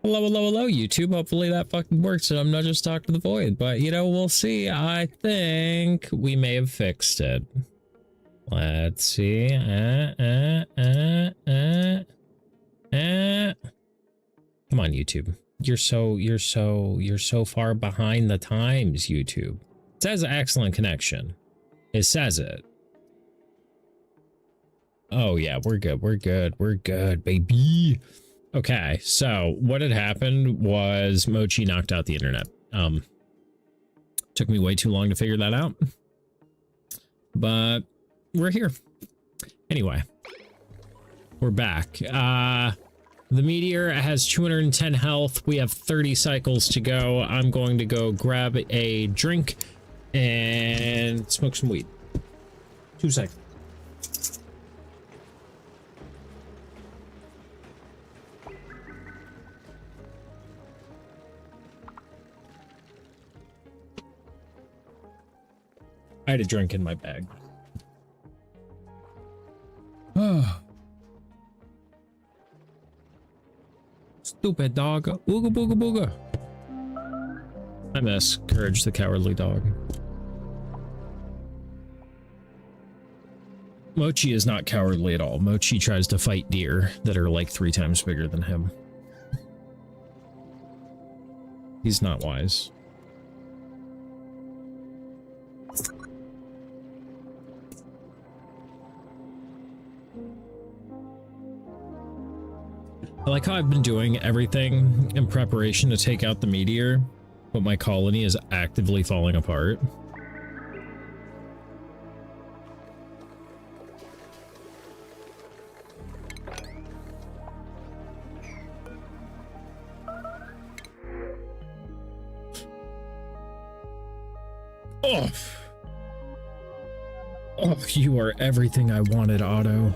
Hello, hello, hello, YouTube. Hopefully that fucking works and I'm not just talking to the void. But, you know, we'll see. I think we may have fixed it. Let's see. Come on, YouTube. You're so far behind the times, YouTube. It says excellent connection. It says it. Oh yeah, we're good. We're good. We're good, baby. Okay, so what had happened was Mochi knocked out the internet. Took me way too long to figure that out, but we're here. Anyway, we're back. The meteor has 210 health. We have 30 cycles to go. I'm going to go grab a drink and smoke some weed. 2 seconds. I had a drink in my bag. Stupid dog. Ooga booga booga. I miss Courage the Cowardly Dog. Mochi is not cowardly at all. Mochi tries to fight deer that are like 3 times bigger than him. He's not wise. I like how I've been doing everything in preparation to take out the meteor, but my colony is actively falling apart. Oh! Oh, you are everything I wanted, Otto.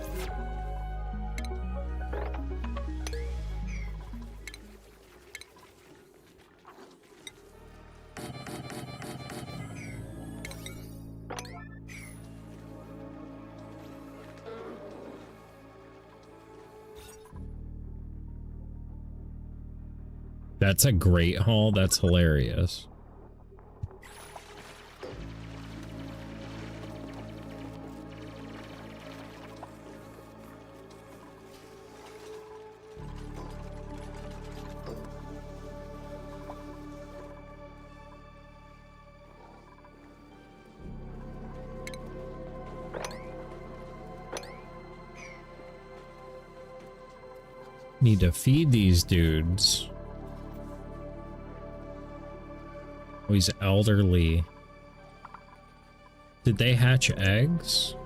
That's a great haul. That's hilarious. Need to feed these dudes. Oh, he's elderly. Did they hatch eggs?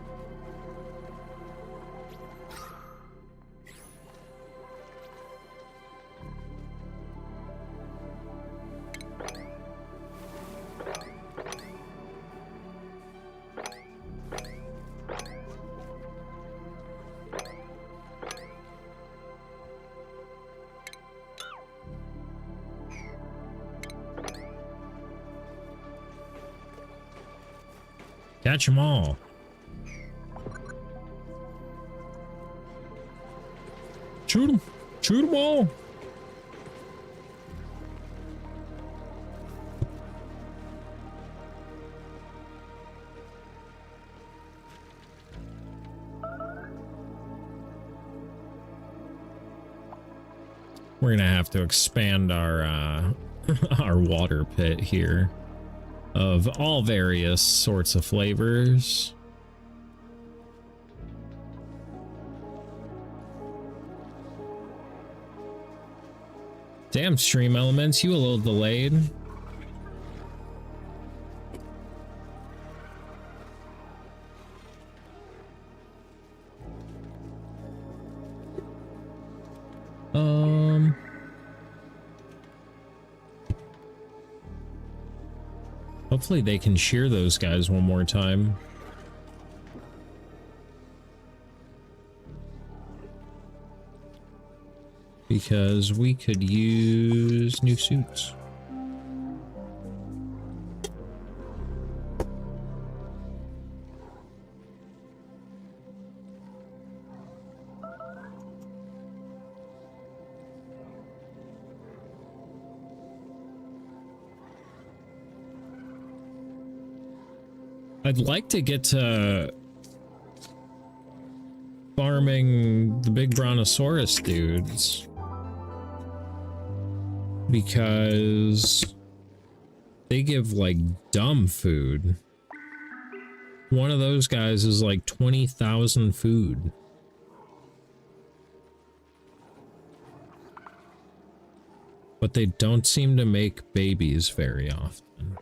Catch them all. Shoot them. Shoot them all. We're gonna have to expand our our water pit here. Of all various sorts of flavors. Damn, stream elements, you a little delayed. Hopefully they can shear those guys one more time. Because we could use new suits. I'd like to get to farming the big brontosaurus dudes, because they give like dumb food. One of those guys is like 20,000 food. But they don't seem to make babies very often.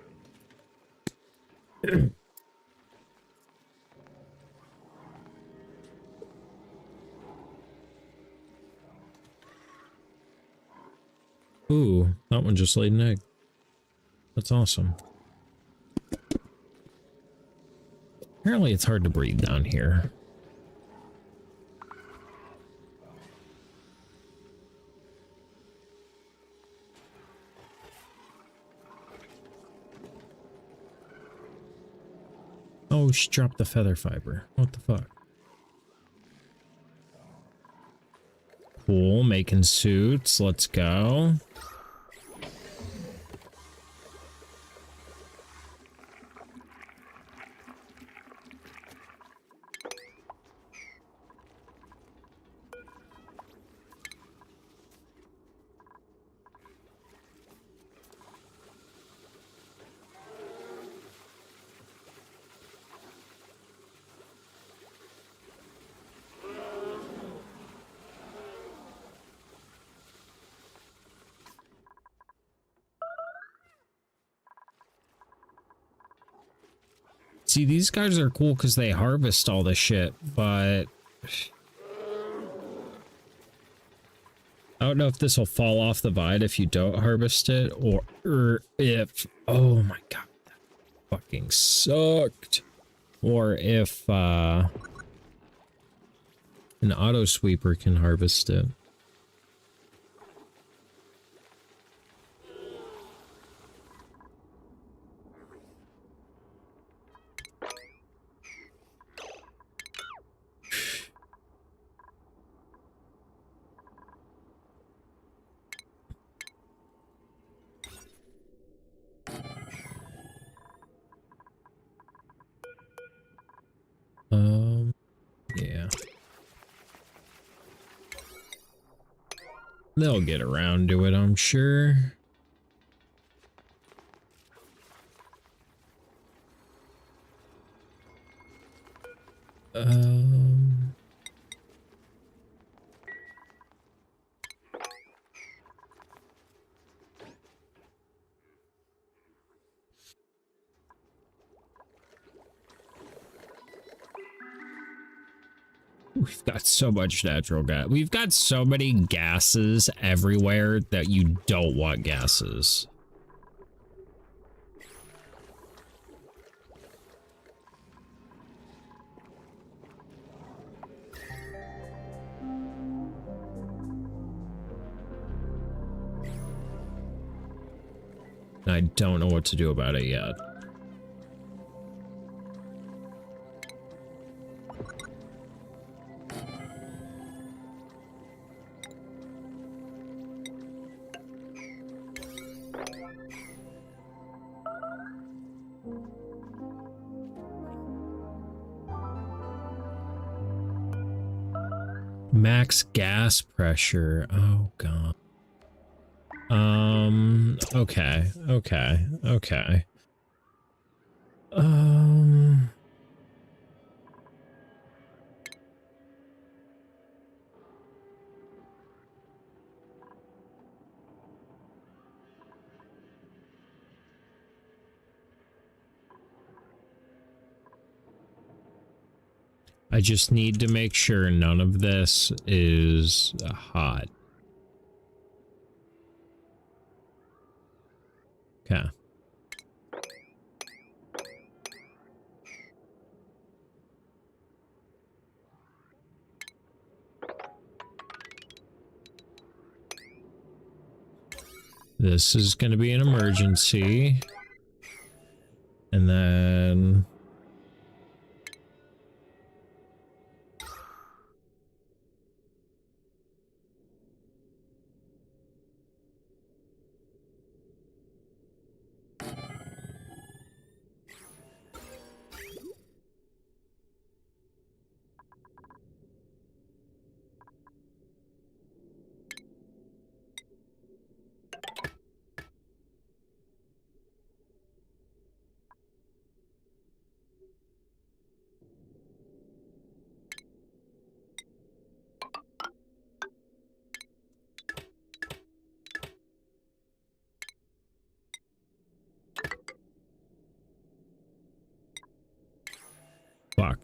Ooh, that one just laid an egg. That's awesome. Apparently it's hard to breathe down here. Oh, she dropped the feather fiber. What the fuck? Cool, making suits. Let's go. See, these guys are cool because they harvest all the shit, but I don't know if this will fall off the vine if you don't harvest it, or if, oh my god, that fucking sucked. Or if an auto sweeper can harvest it. Yeah. They'll get around to it, I'm sure. We've got so much natural gas. We've got so many gases everywhere that you don't want gases. I don't know what to do about it yet. Max gas pressure. Oh god. Okay. I just need to make sure none of this is hot. Okay. This is going to be an emergency. And then...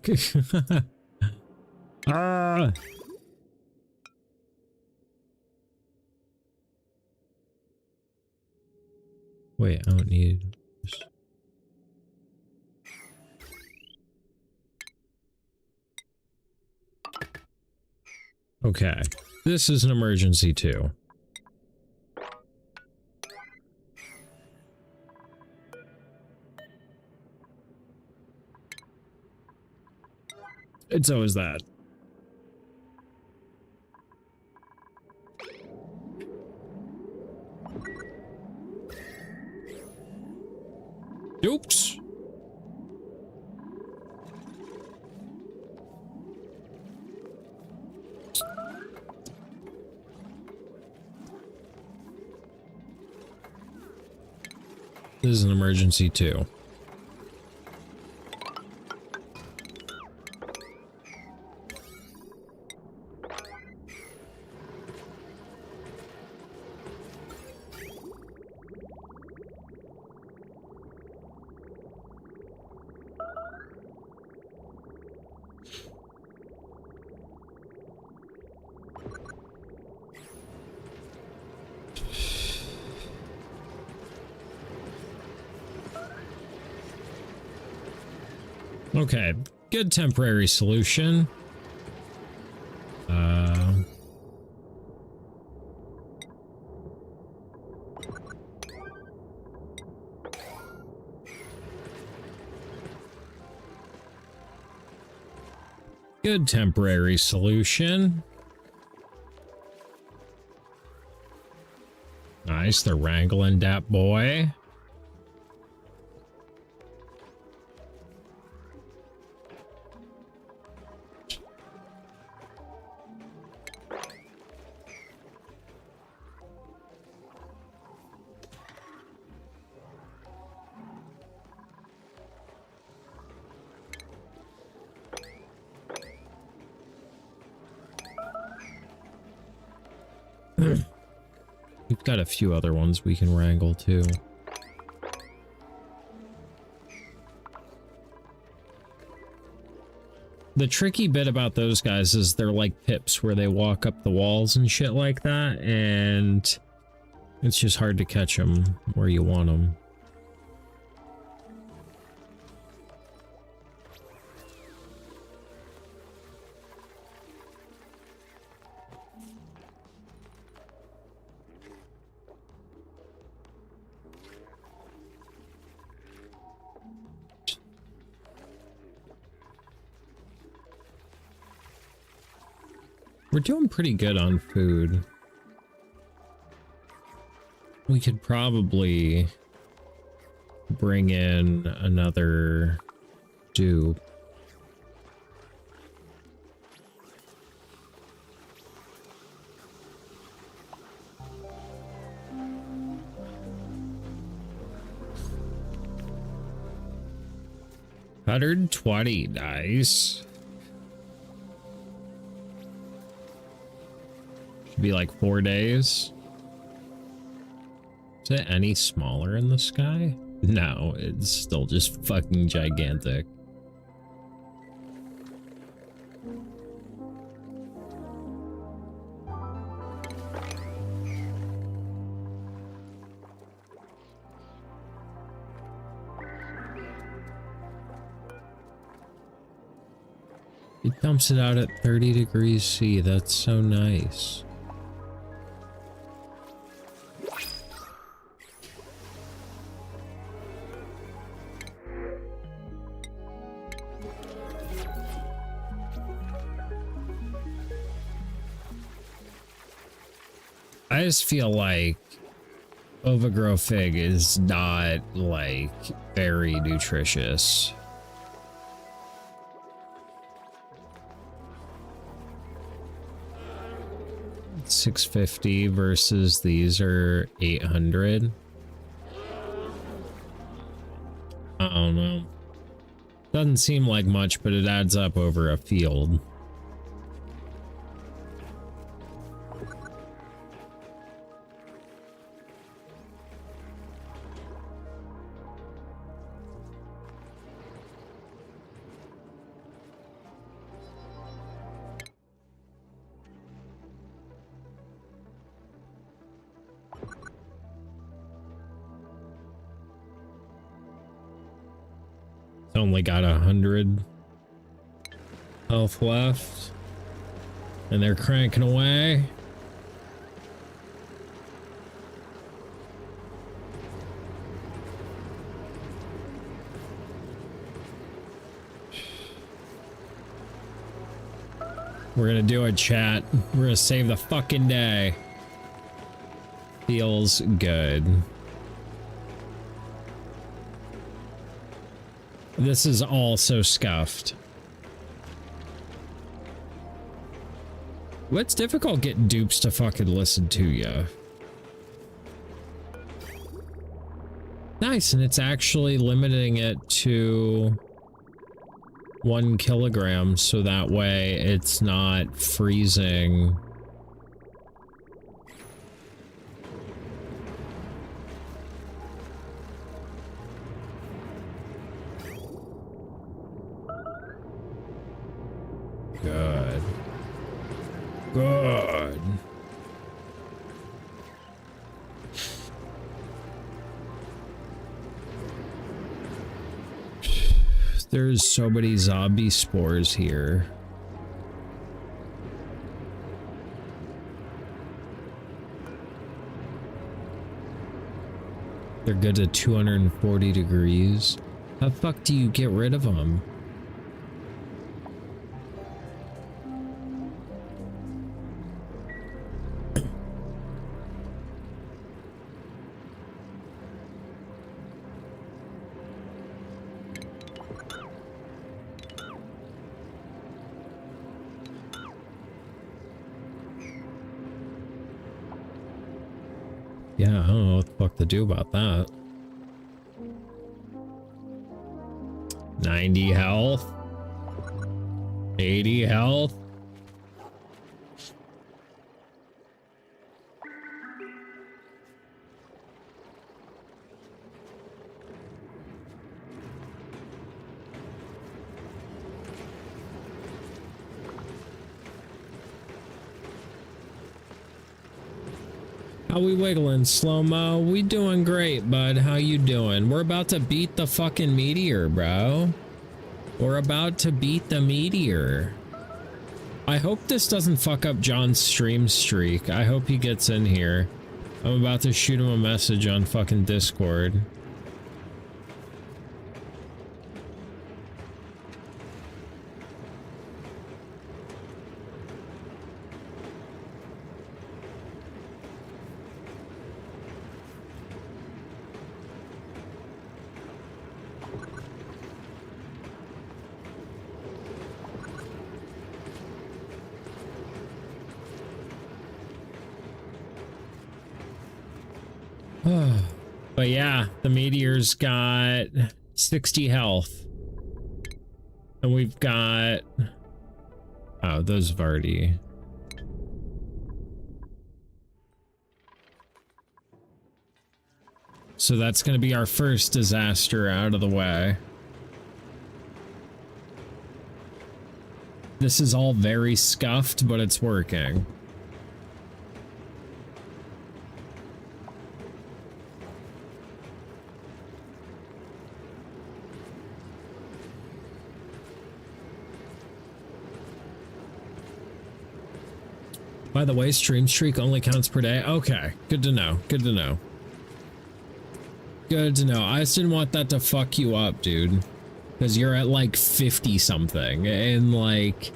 fuck? Ah. Wait, I don't need this. Okay, this is an emergency too. It's always that. Oops. This is an emergency too. Okay, good temporary solution. Good temporary solution. Nice, they're wrangling that boy. We've got a few other ones we can wrangle too. The tricky bit about those guys is they're like pips where they walk up the walls and shit like that, and it's just hard to catch them where you want them. We're doing pretty good on food. We could probably bring in another dupe. $120, nice. Should be like 4 days. Is it any smaller in the sky? No, it's still just fucking gigantic. It dumps it out at 30 degrees C. That's so nice. I just feel like overgrow fig is not like very nutritious. $650 versus these are 800. I don't know. Doesn't seem like much, but it adds up over a field. Only got 100 health left. And they're cranking away. We're gonna do a chat. We're gonna save the fucking day. Feels good. This is all so scuffed. It's difficult getting dupes to fucking listen to you. Nice, and it's actually limiting it to 1 kilogram, so that way it's not freezing. Good. Good. There's so many zombie spores here. They're good to 240 degrees. How the fuck do you get rid of them? Yeah, I don't know what the fuck to do about that. 90 health. 80 health. How we wiggling, Slow-Mo? We doing great, bud. How you doing? We're about to beat the fucking meteor, bro. We're about to beat the meteor. I hope this doesn't fuck up John's stream streak. I hope he gets in here. I'm about to shoot him a message on fucking Discord. But yeah, the meteor's got 60 health. And we've got... Oh, those have already... So that's going to be our first disaster out of the way. This is all very scuffed, but it's working. By the way, stream streak only counts per day. Okay, good to know. Good to know. Good to know. I just didn't want that to fuck you up, dude. Because you're at like 50 something. And like,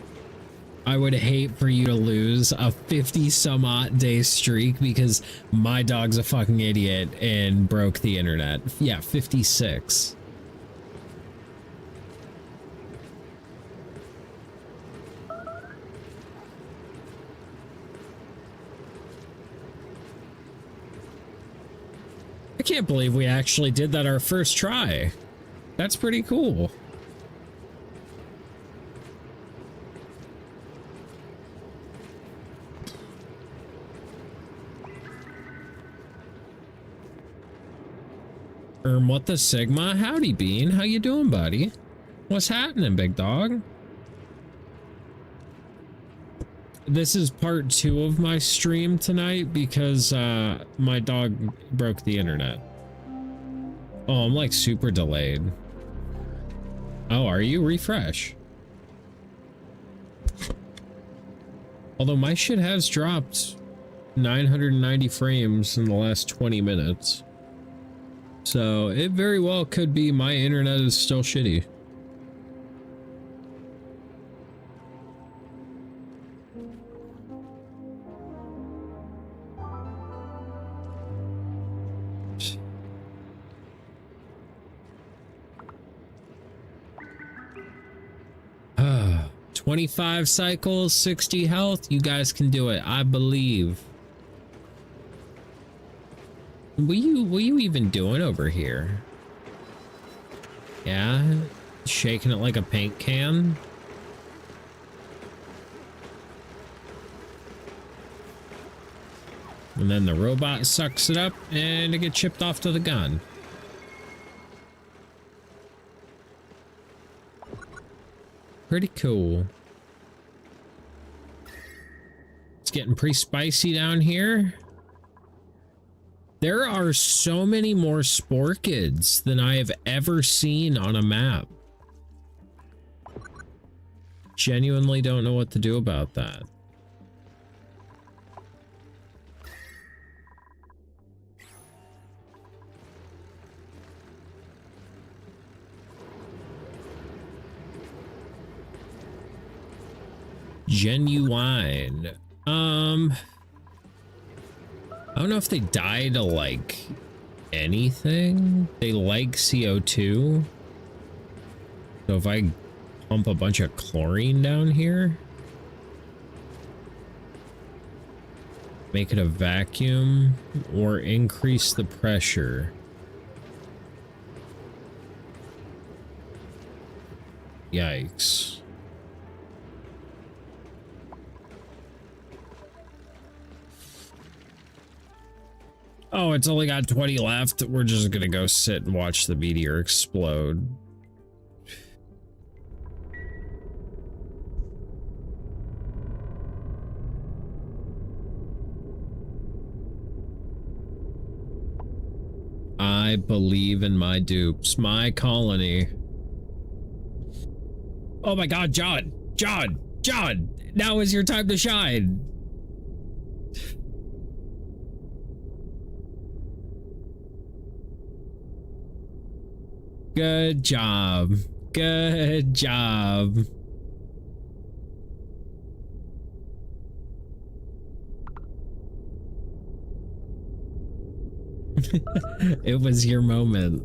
I would hate for you to lose a 50 some odd day streak because my dog's a fucking idiot and broke the internet. Yeah, 56. I can't believe we actually did that our first try. That's pretty cool. What the Sigma? Howdy, Bean. How you doing, buddy? What's happening, big dog? This is part 2 of my stream tonight because my dog broke the internet. Oh, I'm like super delayed. Oh, are you? Refresh. Although my shit has dropped 990 frames in the last 20 minutes. So it very well could be my internet is still shitty. Ah, 25 cycles, 60 health. You guys can do it. I believe. What you even doing over here? Yeah, shaking it like a paint can. And then the robot sucks it up and it gets chipped off to the gun. Pretty cool. It's getting pretty spicy down here. There are so many more sporkids than I have ever seen on a map. Genuinely don't know what to do about that. Genuine. I don't know if they die to like anything. They like CO2. So if I pump a bunch of chlorine down here, make it a vacuum or increase the pressure. Yikes. Oh, it's only got 20 left. We're just gonna go sit and watch the meteor explode. I believe in my dupes, my colony. Oh my God, John! John! John! Now is your time to shine! Good job. Good job. It was your moment.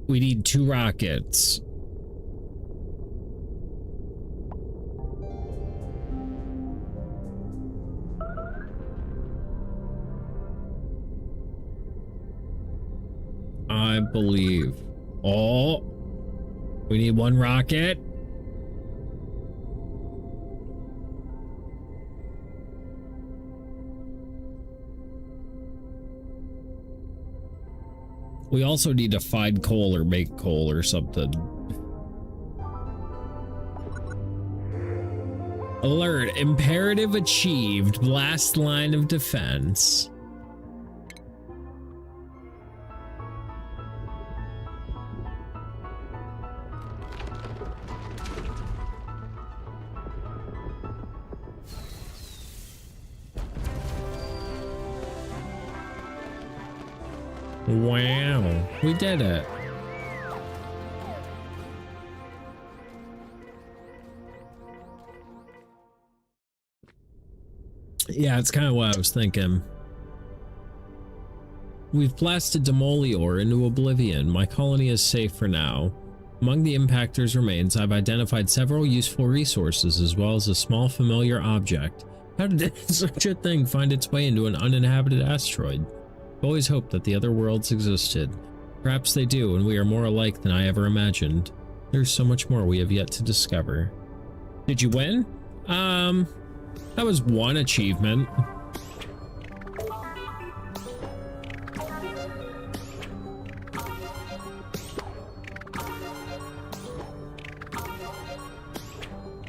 We need 2 rockets. I believe. Oh, we need 1 rocket. We also need to find coal or make coal or something. Alert, imperative achieved, last line of defense. Wow, we did it. Yeah, it's kind of what I was thinking. We've blasted meteor into oblivion. My colony is safe for now. Among the impactor's remains, I've identified several useful resources as well as a small familiar object. How did such a thing find its way into an uninhabited asteroid? I've always hoped that the other worlds existed. Perhaps they do, and we are more alike than I ever imagined. There's so much more we have yet to discover. Did you win? That was 1 achievement.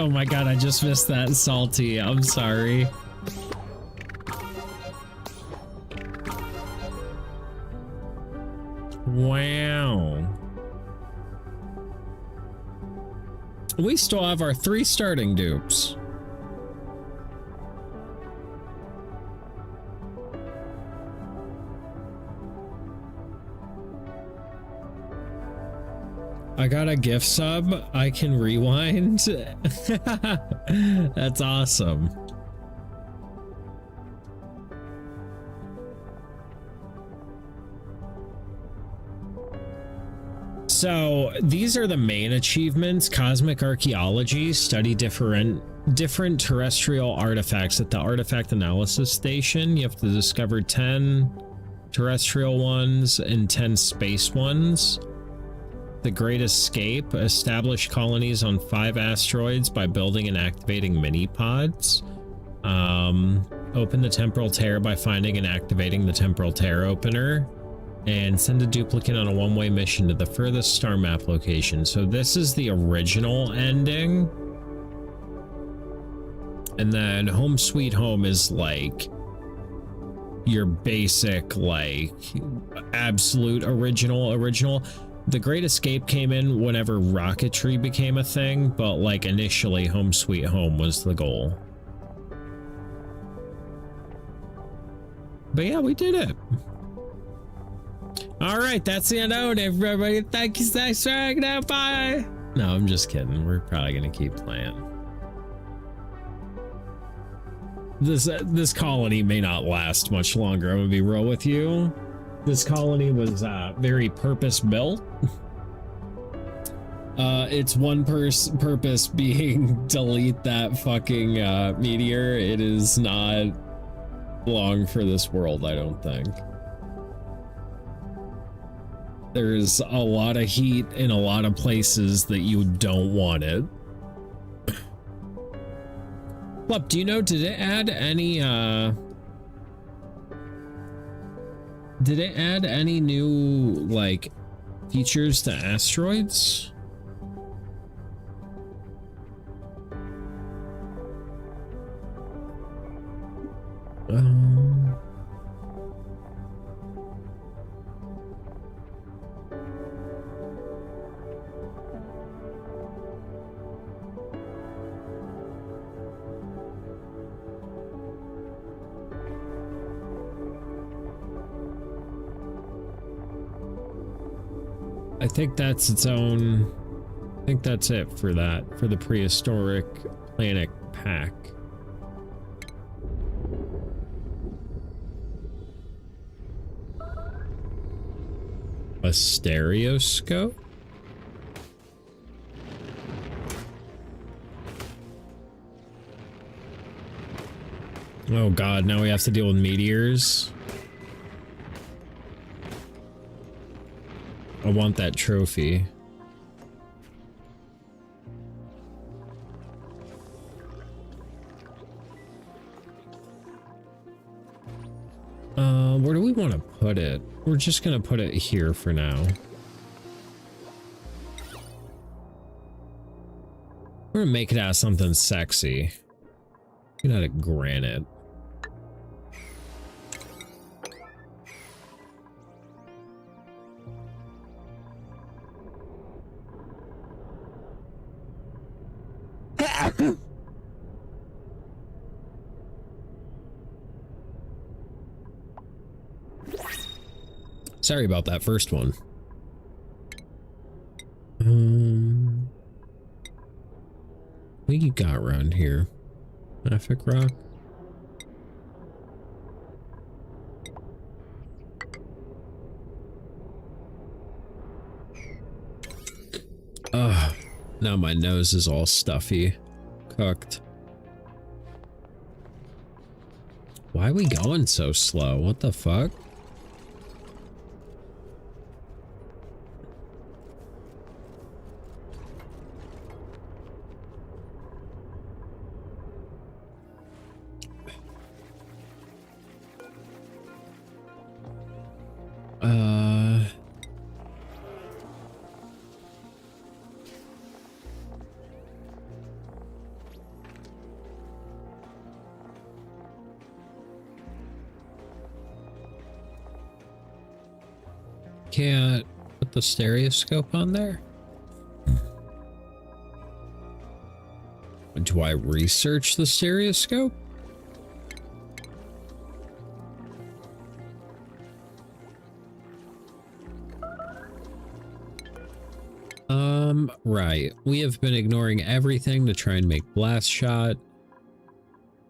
Oh my god, I just missed that, Salty. I'm sorry. Wow. We still have our 3 starting dupes. I got a gift sub. I can rewind. That's awesome. So these are the main achievements. Cosmic archaeology, study different terrestrial artifacts at the artifact analysis station. You have to discover 10 terrestrial ones and 10 space ones. The Great Escape, establish colonies on 5 asteroids by building and activating mini pods. Open the temporal tear by finding and activating the temporal tear opener. And send a duplicate on a one-way mission to the furthest star map location. So this is the original ending. And then Home Sweet Home is like your basic, like absolute original. The Great Escape came in whenever rocketry became a thing, but like initially Home Sweet Home was the goal. But yeah, we did it. All right, that's the end of it, everybody. Thank you, thanks for hanging out. Bye. No, I'm just kidding. We're probably gonna keep playing. This colony may not last much longer. I'm gonna be real with you. This colony was very purpose built. Its one purpose being delete that fucking meteor. It is not long for this world, I don't think. There's a lot of heat in a lot of places that you don't want it. Lup, do you know, did it add any new like features to asteroids? I think that's its own. I think that's it for that, for the prehistoric planet pack. A stereoscope? Oh god, now we have to deal with meteors. I want that trophy. Where do we want to put it? We're just gonna put it here for now. We're gonna make it out of something sexy. Get out of granite. Sorry about that first one. What you got around here? Traffic rock? Ugh, now my nose is all stuffy. Cooked. Why are we going so slow? What the fuck? Can't put the stereoscope on there? Do I research the stereoscope? Right. We have been ignoring everything to try and make blast shot.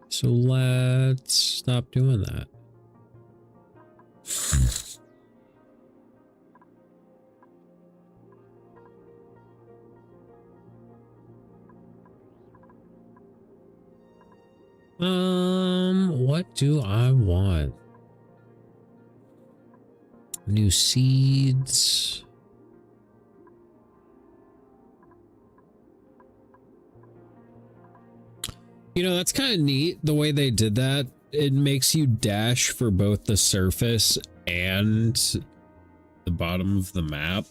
So let's stop doing that. What do I want? New seeds. You know, that's kind of neat the way they did that. It makes you dash for both the surface and the bottom of the map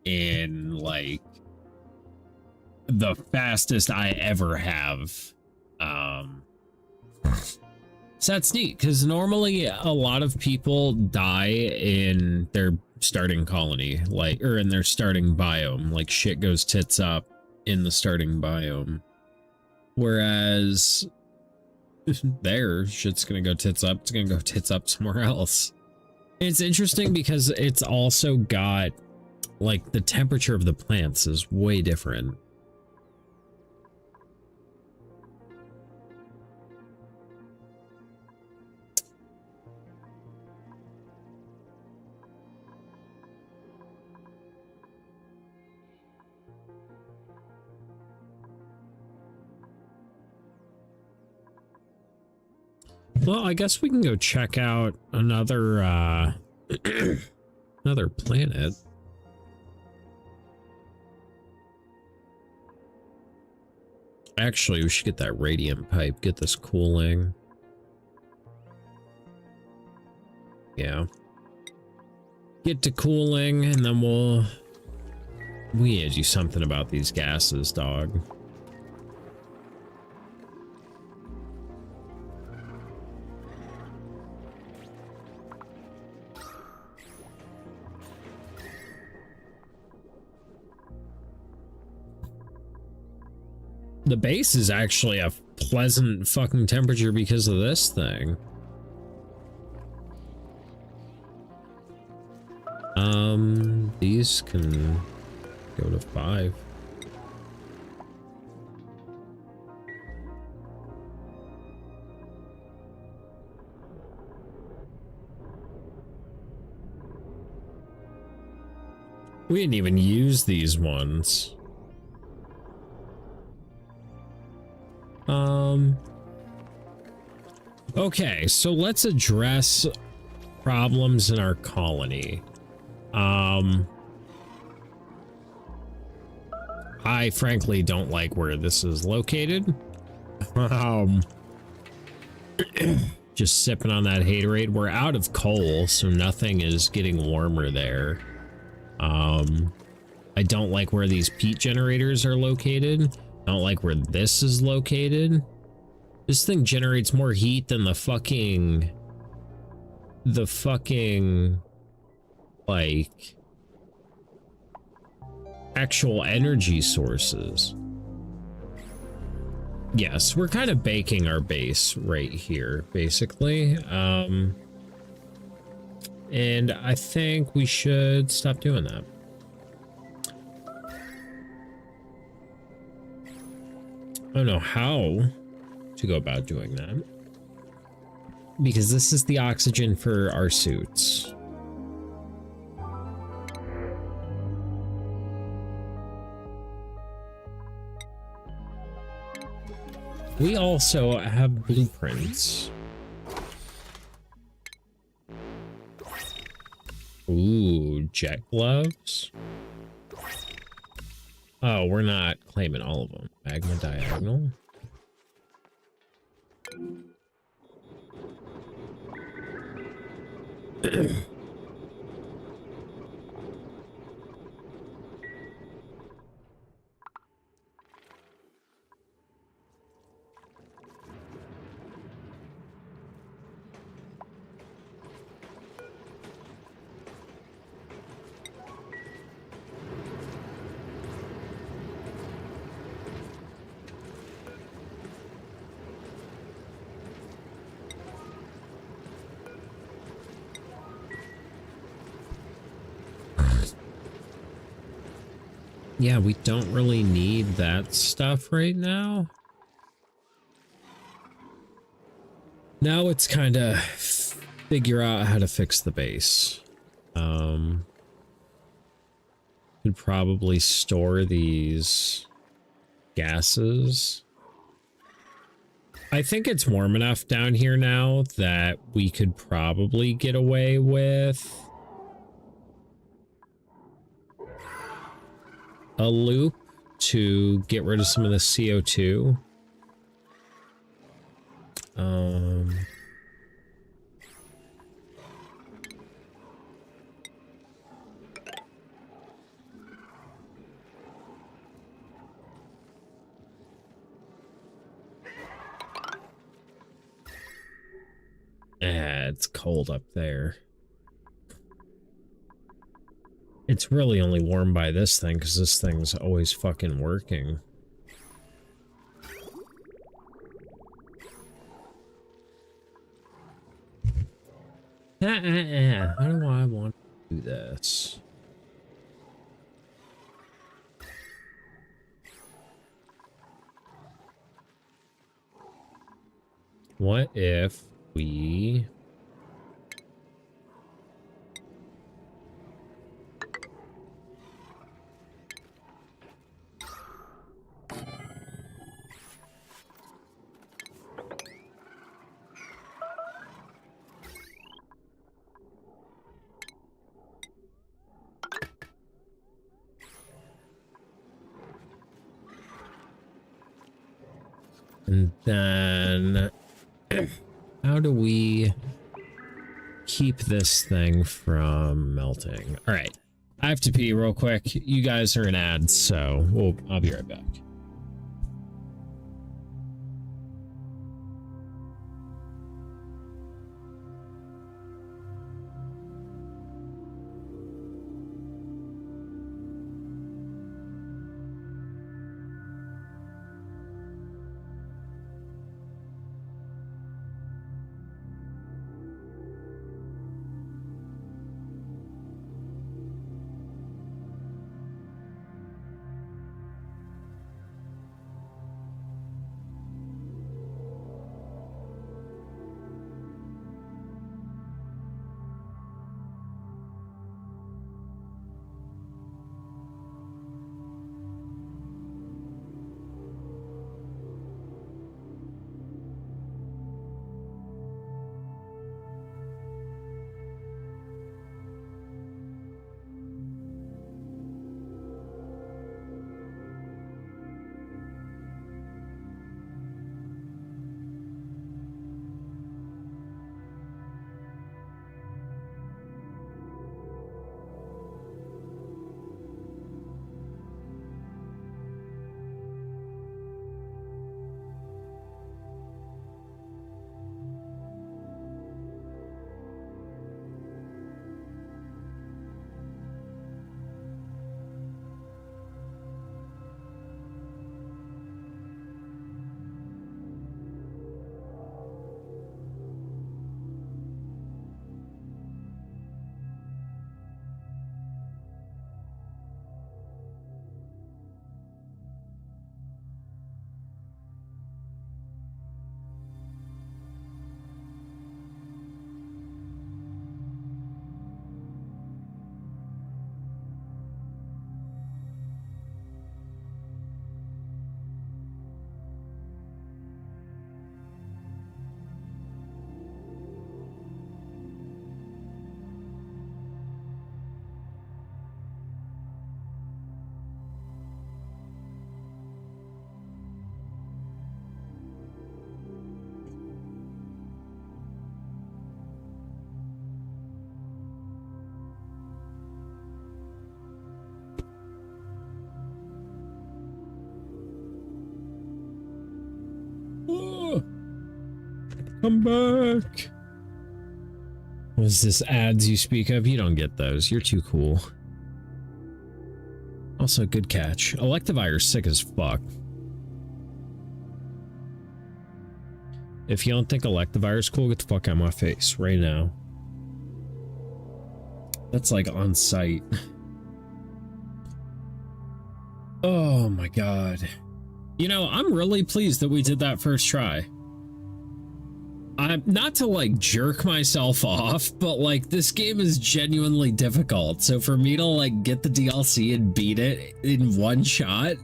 in like the fastest I ever have. So that's neat because normally a lot of people die in their starting colony, like, or in their starting biome, like shit goes tits up in the starting biome. Whereas there, shit's gonna go tits up, it's gonna go tits up somewhere else. It's interesting because it's also got, like, the temperature of the plants is way different. Well, I guess we can go check out another another planet. Actually, we should get that radiant pipe, get this cooling. Yeah. Get to cooling, and then we need to do something about these gases, dog. The base is actually a pleasant fucking temperature because of this thing. These can go to 5. We didn't even use these ones. Okay, so let's address problems in our colony. I frankly don't like where this is located. Just sipping on that haterade. We're out of coal, so nothing is getting warmer there. I don't like where these peat generators are located. I don't like where this is located. This thing generates more heat than the fucking like actual energy sources. Yes, we're kind of baking our base right here, basically. And I think we should stop doing that. I don't know how to go about doing that, because this is the oxygen for our suits. We also have blueprints. Ooh, jet gloves. Oh, we're not claiming all of them. Magma diagonal. Yeah, we don't really need that stuff right now. Now it's kind of figure out how to fix the base. Could probably store these gases. I think it's warm enough down here now that we could probably get away with a loop to get rid of some of the CO2. It's cold up there. It's really only warm by this thing because this thing's always fucking working. How do I want to do this? What if we... And then how do we keep this thing from melting? All right, I have to pee real quick. You guys are in ads, so I'll be right back. Come back. What is this ads you speak of? You don't get those. You're too cool. Also, good catch. Electivire's sick as fuck. If you don't think Electivire's cool, get the fuck out of my face right now. That's like on site. Oh my god. You know, I'm really pleased that we did that first try. I'm not to like jerk myself off, but like this game is genuinely difficult. So for me to like get the DLC and beat it in one shot,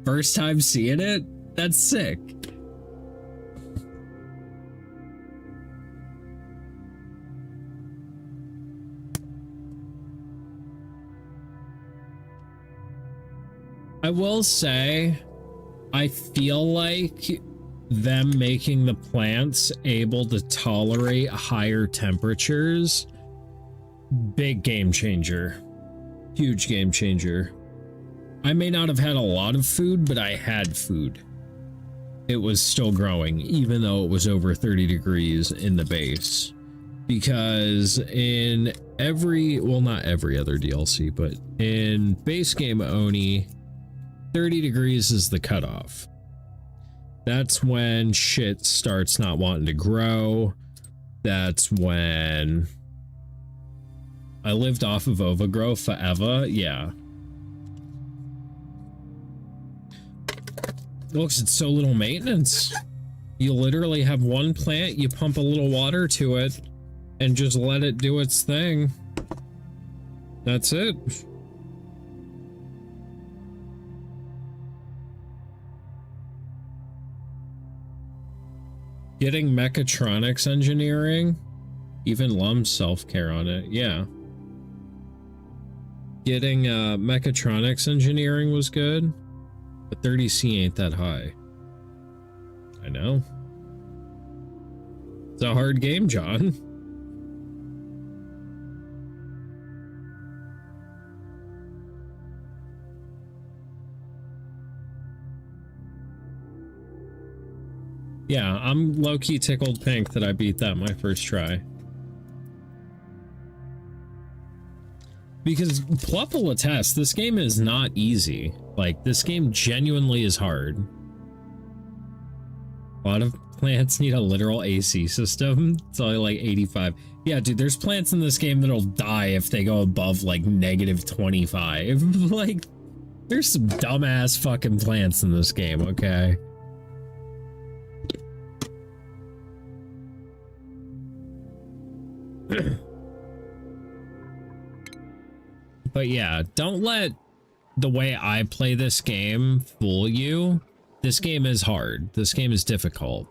first time seeing it, that's sick. I will say, I feel like them making the plants able to tolerate higher temperatures, big game changer. Huge game changer. I may not have had a lot of food, but I had food. It was still growing, even though it was over 30 degrees in the base. Because in every, well, not every other DLC, but in base game ONI, 30 degrees is the cutoff. That's when shit starts not wanting to grow. That's when I lived off of overgrow forever. Yeah. Looks, it's so little maintenance. You literally have one plant, you pump a little water to it, and just let it do its thing. That's it. Getting mechatronics engineering, even Lum's self-care on it, yeah. Getting mechatronics engineering was good, but 30C ain't that high. I know. It's a hard game, John. Yeah, I'm low-key tickled pink that I beat that my first try. Because Plup will attest, this game is not easy. Like, this game genuinely is hard. A lot of plants need a literal AC system. It's only like 85. Yeah, dude, there's plants in this game that'll die if they go above like -25. Like, there's some dumbass fucking plants in this game, okay? But yeah, don't let the way I play this game fool you. This game is hard. This game is difficult.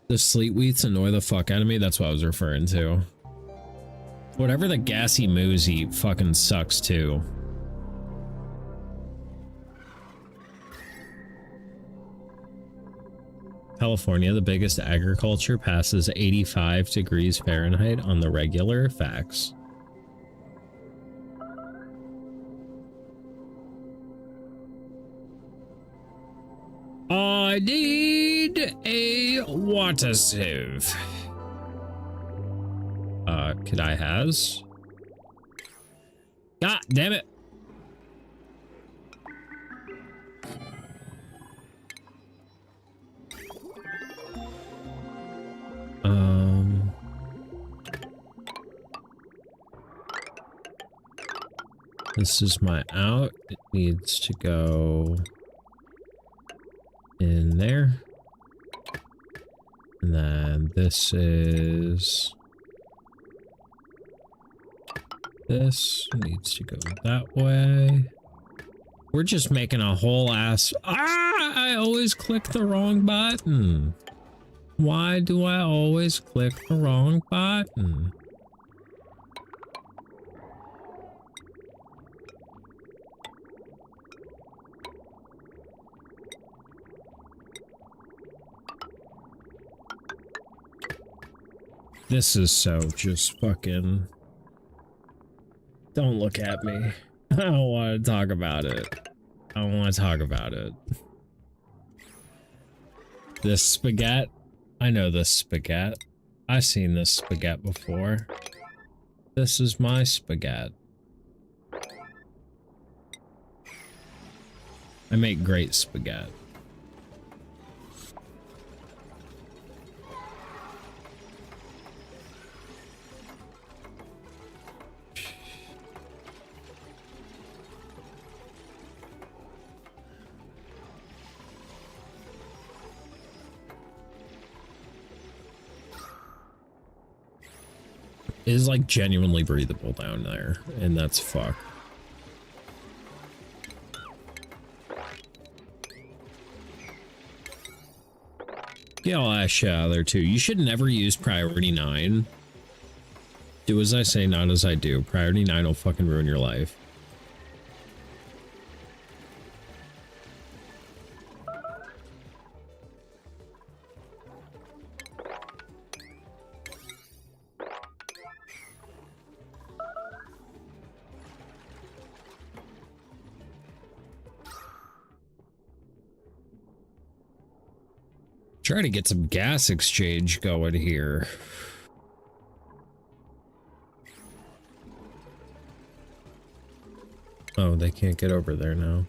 The sleet wheats annoy the fuck out of me. That's what I was referring to. Whatever the gassy moos eat fucking sucks too. California, the biggest agriculture, passes 85 degrees Fahrenheit on the regular. Facts. I need a water sieve. Could I has? God damn it. This is my out. It needs to go in there. And then this is... This needs to go that way. We're just making a whole ass... Ah! I always click the wrong button. Why do I always click the wrong button? This is so just fucking... Don't look at me. I don't want to talk about it. I don't want to talk about it. This spaghetti. I know this spaghetti. I've seen this spaghetti before. This is my spaghetti. I make great spaghetti. It is like genuinely breathable down there, and that's fucked. Yeah, I'll ask you out there too. You should never use priority 9. Do as I say, not as I do. Priority 9 will fucking ruin your life. Try to get some gas exchange going here. Oh, they can't get over there now.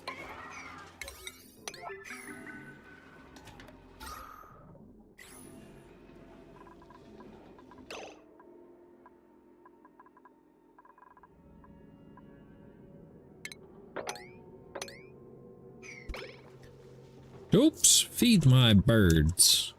Oops, feed my birds.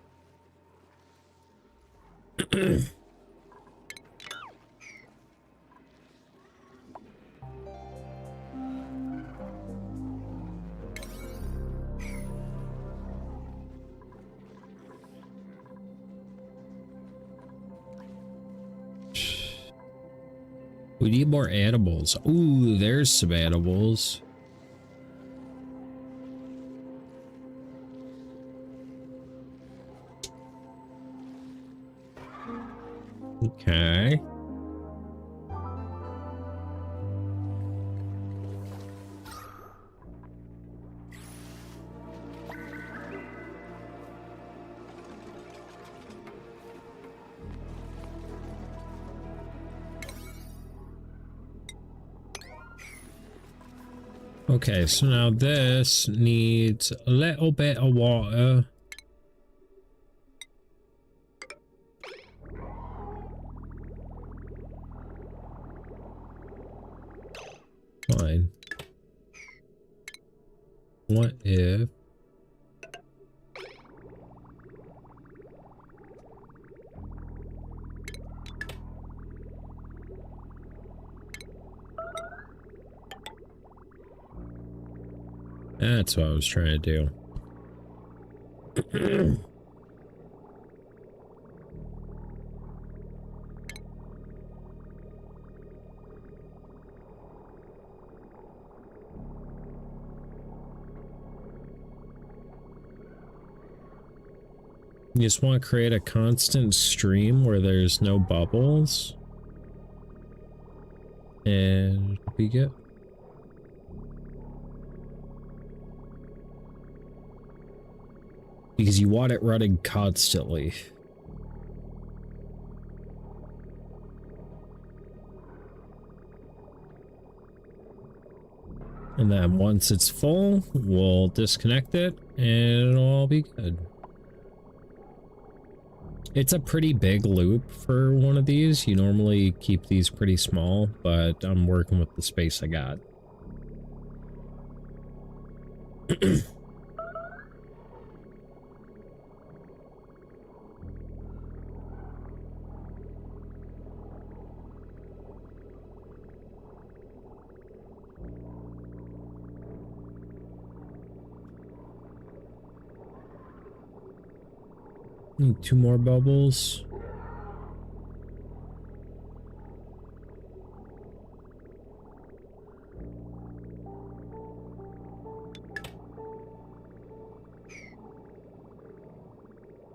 We need more animals. Ooh, there's some animals. Okay. Okay, so now this needs a little bit of water. Fine. What if... That's what I was trying to do. You just want to create a constant stream where there's no bubbles. And we get... Because you want it running constantly. And then once it's full, we'll disconnect it and it'll all be good. It's a pretty big loop for one of these. You normally keep these pretty small, but I'm working with the space I got. Need 2 more bubbles.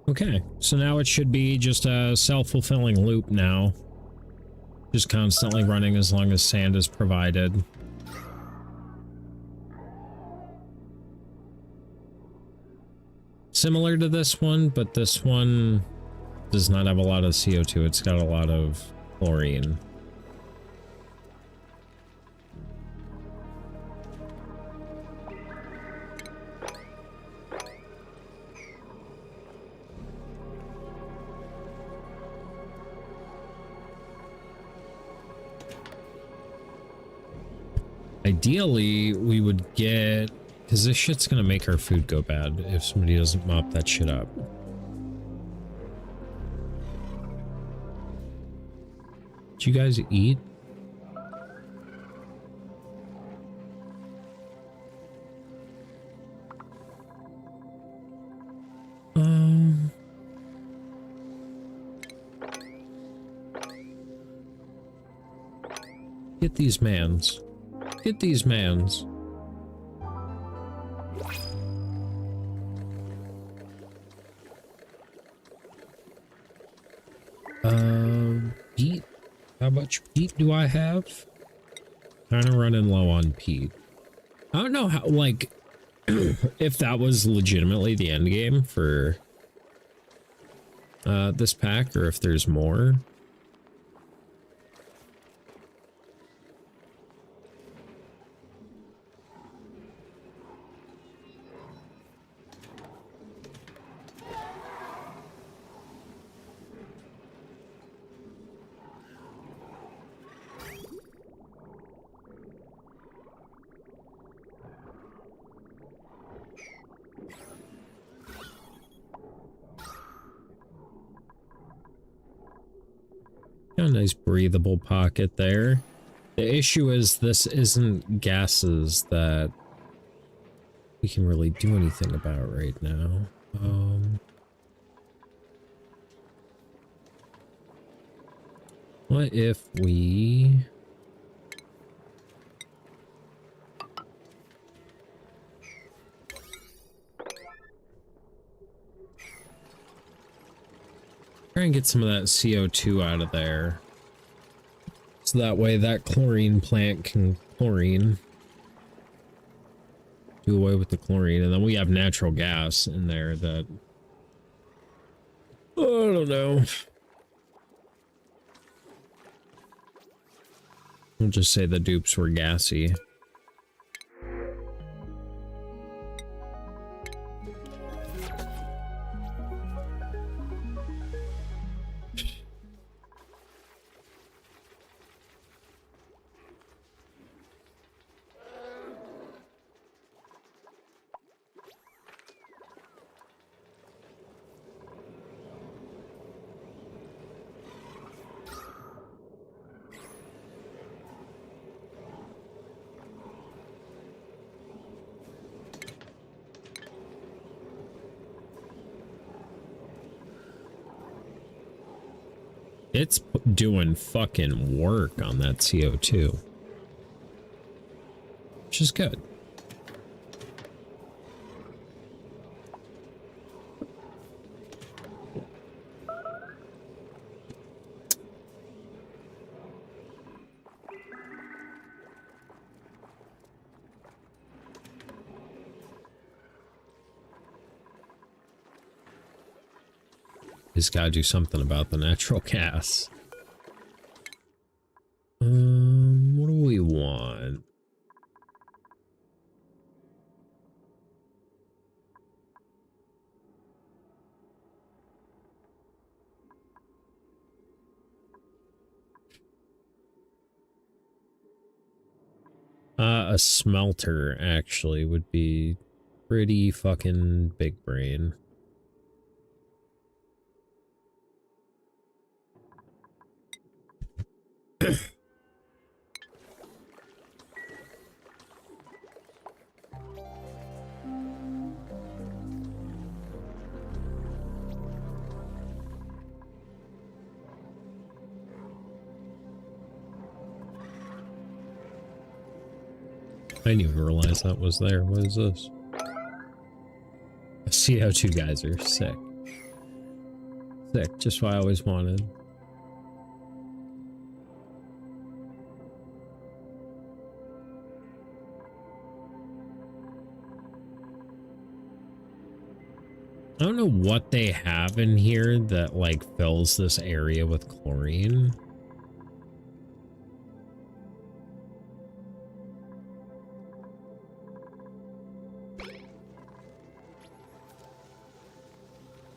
Okay, so now it should be just a self-fulfilling loop now. Just constantly running as long as sand is provided. Similar to this one, but this one does not have a lot of CO2. It's got a lot of chlorine. Ideally, we would get... Because this shit's gonna make our food go bad if somebody doesn't mop that shit up. Did you guys eat? Get these mans. Get these mans. Peat. How much peat do I have? Kind of running low on peat. I don't know how, like, if that was legitimately the end game for this pack, or if there's more. Got a nice breathable pocket there. The issue is this isn't gases that we can really do anything about right now. What if we... try and get some of that CO2 out of there. So that way that chlorine plant can chlorine. Do away with the chlorine, and then we have natural gas in there that... I don't know. We'll just say the dupes were gassy. It's doing fucking work on that CO2. Which is good. He's got to do something about the natural gas. What do we want? A smelter actually would be pretty fucking big brain. I didn't even realize that was there. What is this? A CO2 geyser. Sick. Sick. Just what I always wanted. I don't know what they have in here that like fills this area with chlorine.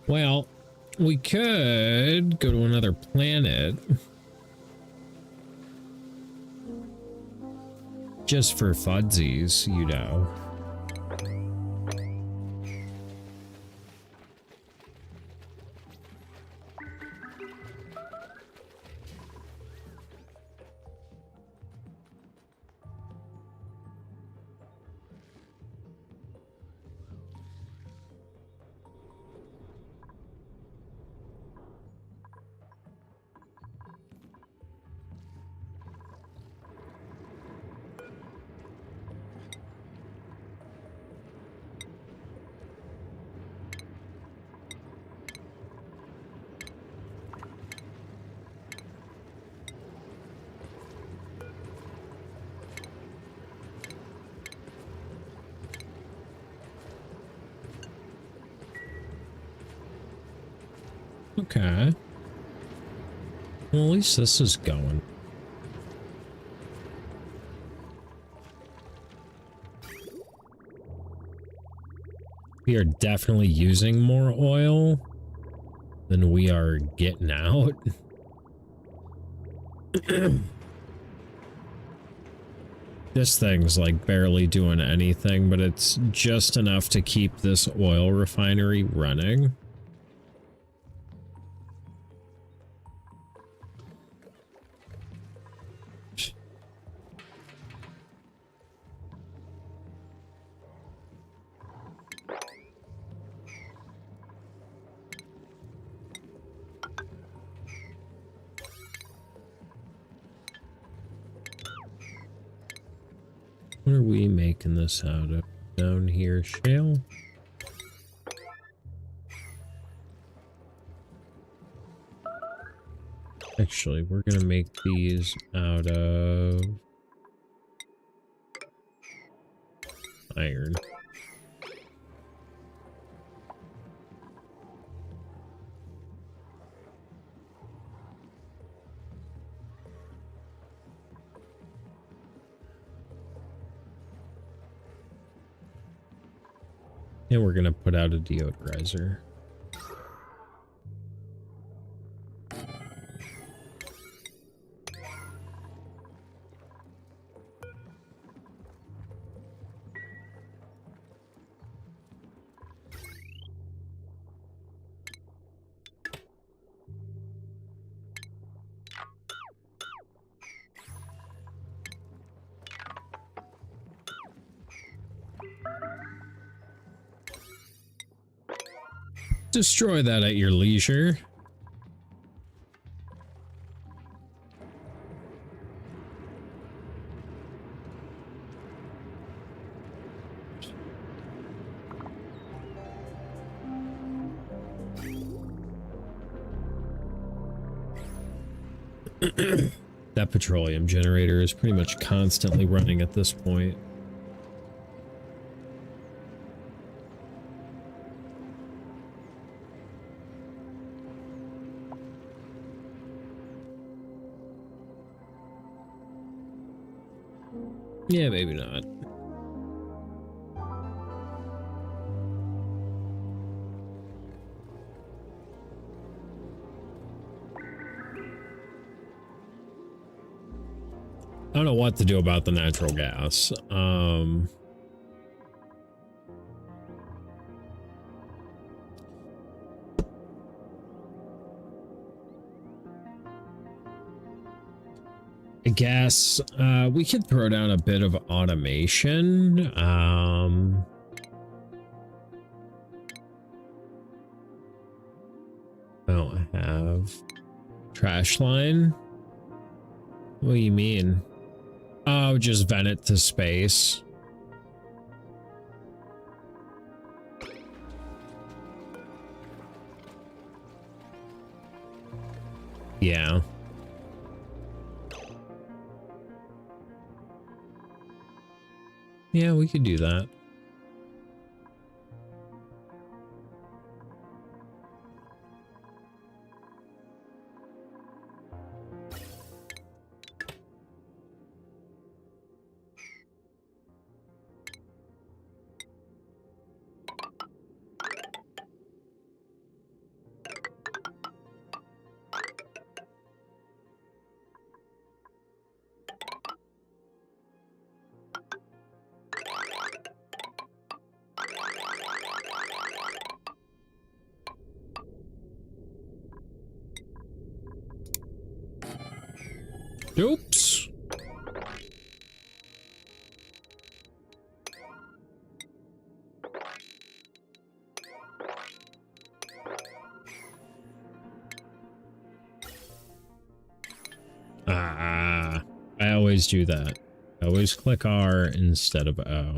Well, we could go to another planet. Just for fudsies, you know. Okay. Well, at least this is going. We are definitely using more oil than we are getting out. This thing's like barely doing anything, but it's just enough to keep this oil refinery running. What are we making this out of? Down here, shale? Actually, we're gonna make these out of iron. And we're gonna put out a deodorizer. Destroy that at your leisure. That petroleum generator is pretty much constantly running at this point. Yeah, maybe not. I don't know what to do about the natural gas. I guess we could throw down a bit of automation. I don't have trash line. What do you mean? Oh, just vent it to space. Yeah. Yeah, we could do that. Oops. I always do that. I always click R instead of O.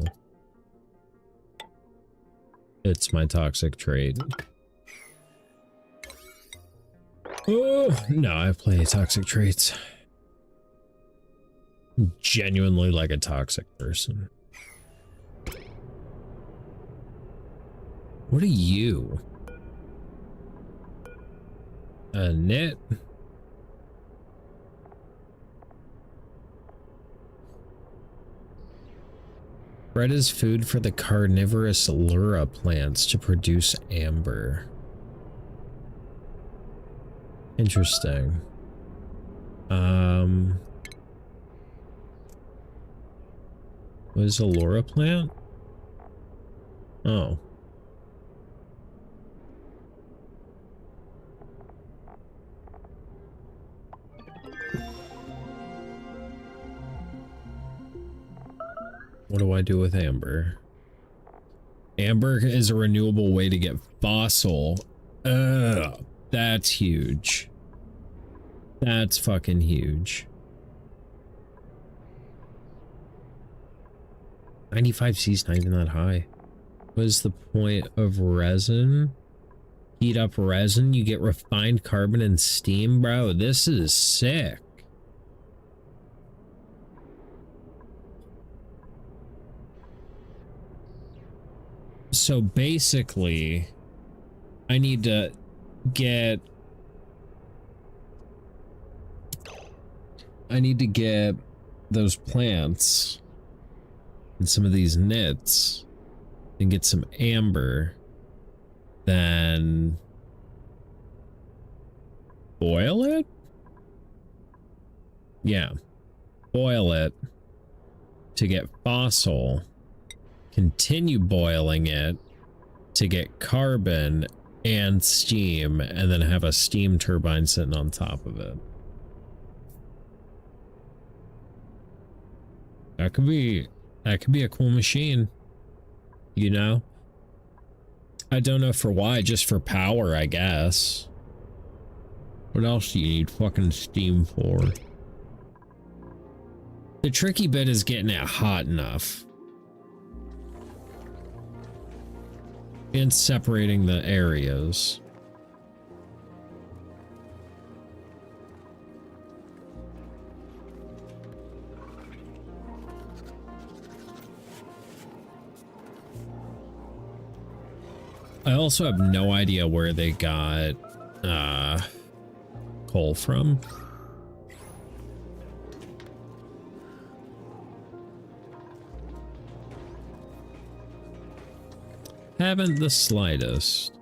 It's my toxic trait. Oh, no, I have plenty of toxic traits. I'm genuinely like a toxic person. What are you? a knit. Bread is food for the carnivorous lura plants to produce amber. Interesting. What is a lura plant? Oh. What do I do with amber? Amber is a renewable way to get fossil. Ugh, that's huge. That's fucking huge. 95C is not even that high. What is the point of resin? Heat up resin, you get refined carbon and steam. Bro, this is sick. So basically, I need to get those plants and some of these knits and get some amber, then boil it? Yeah, boil it to get fossil, continue boiling it to get carbon and steam, and then have a steam turbine sitting on top of it. That could be a cool machine, you know? I don't know for why, just for power, I guess. What else do you need fucking steam for? The tricky bit is getting it hot enough. And separating the areas. I also have no idea where they got coal from. Haven't the slightest.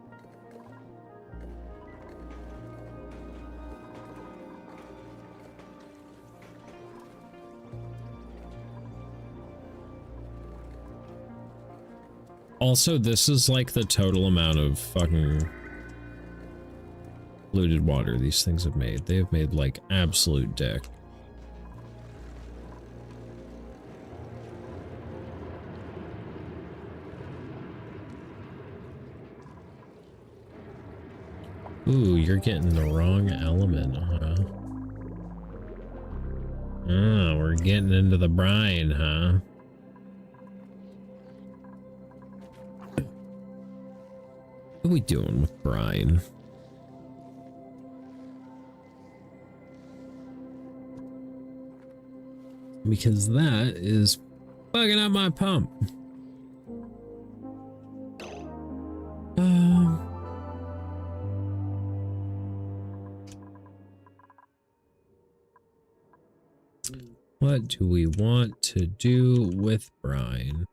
Also, this is like the total amount of fucking polluted water these things have made. They have made like absolute dick. Ooh, you're getting the wrong element, huh? Oh, we're getting into the brine, huh? What are we doing with brine? Because that is bugging up my pump. What do we want to do with brine?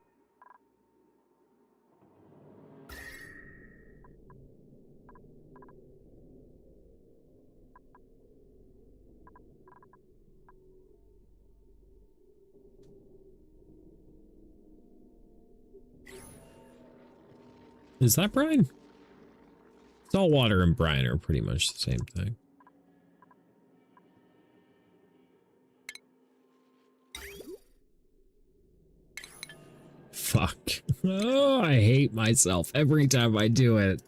Is that brine? Salt water and brine are pretty much the same thing. Fuck. Oh, I hate myself every time I do it.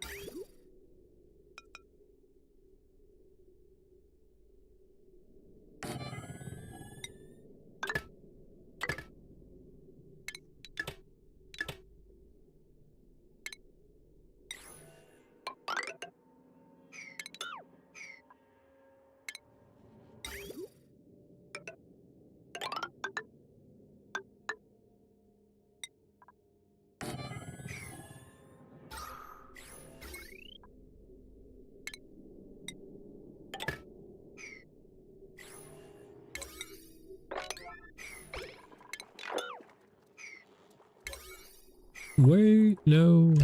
Wait, no.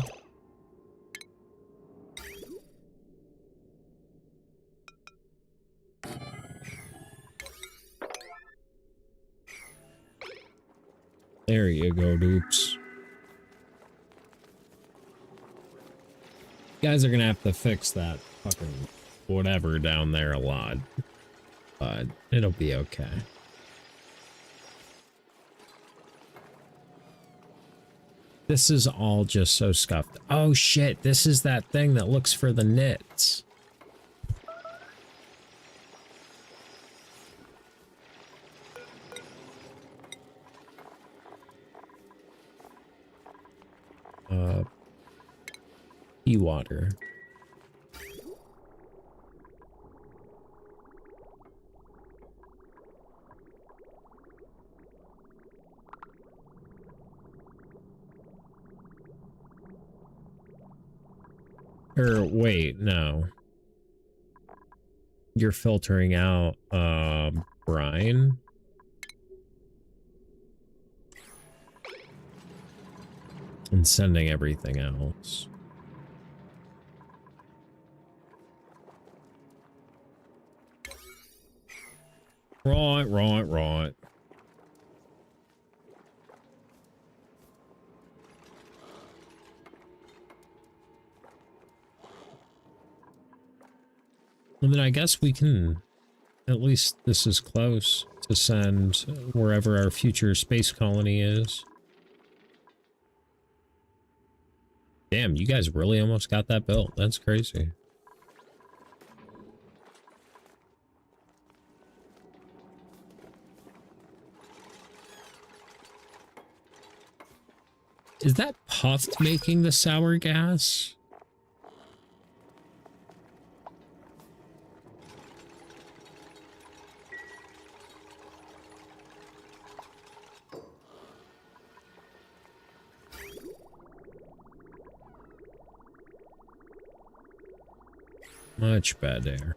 There you go, dupes. You guys are gonna have to fix that fucking whatever down there a lot. But it'll be okay. This is all just so scuffed. Oh shit, this is that thing that looks for the nits. Water. Or wait, no. You're filtering out brine. And sending everything else. Right. And then I guess we can, at least this is close to send wherever our future space colony is. Damn, you guys really almost got that built. That's crazy. Is that Puffed making the sour gas? Much better.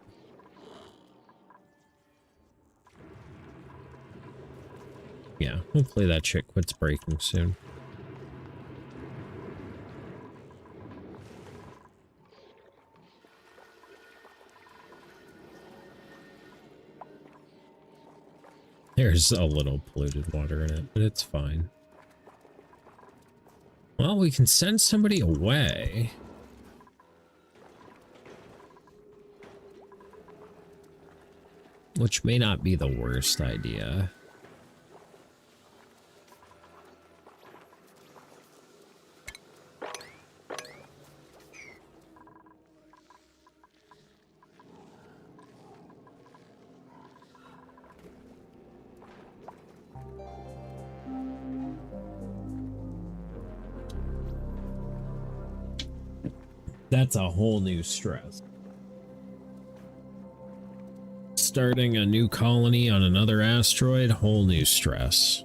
Yeah, hopefully that shit quits breaking soon. There's a little polluted water in it, but it's fine. Well, we can send somebody away. Which may not be the worst idea. That's a whole new stress. Starting a new colony on another asteroid, whole new stress.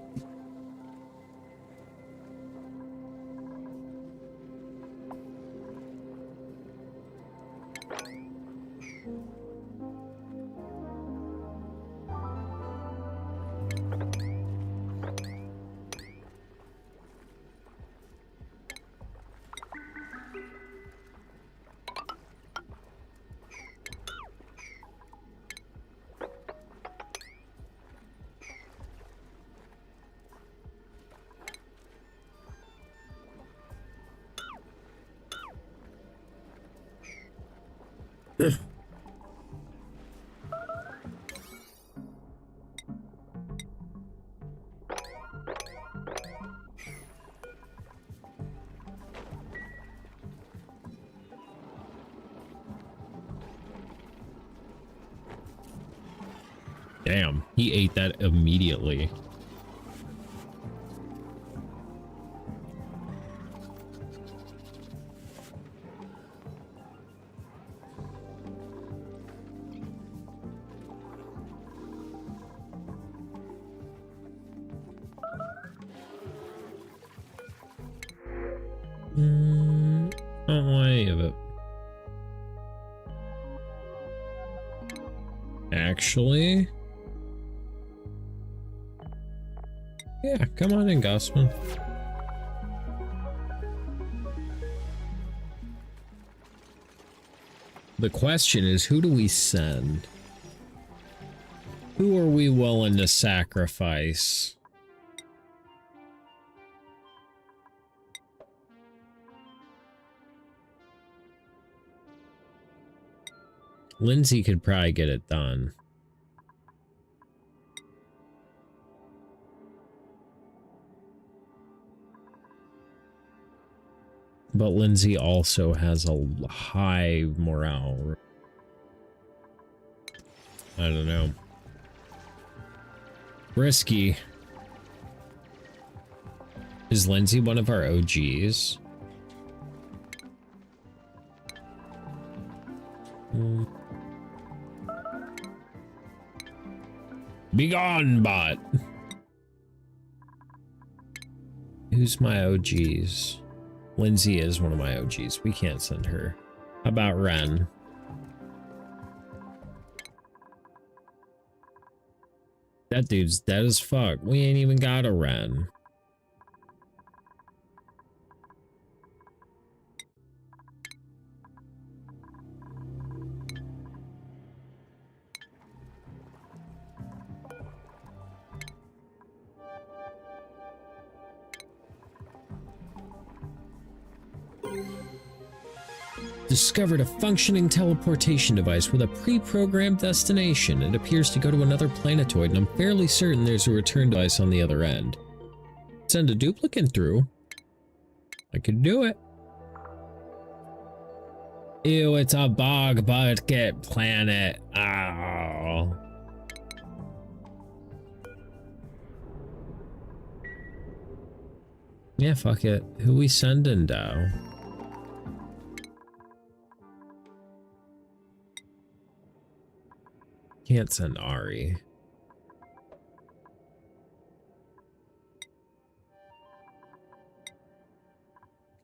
Damn, he ate that immediately. I don't want any of it. Actually, yeah, come on in, Gossman. The question is, who do we send? Who are we willing to sacrifice? Lindsay could probably get it done. But Lindsay also has a high morale. I don't know. Risky. Is Lindsay one of our OGs? Be gone, bot. Who's my OGs? Lindsay is one of my OGs. We can't send her. How about Ren? That dude's dead as fuck. We ain't even got a Ren. Discovered a functioning teleportation device with a pre-programmed destination. It appears to go to another planetoid, and I'm fairly certain there's a return device on the other end. Send a duplicate through. I could do it. Ew, it's a bog bucket planet. Ow. Yeah, fuck it. Who we sending, though? Can't send Ari.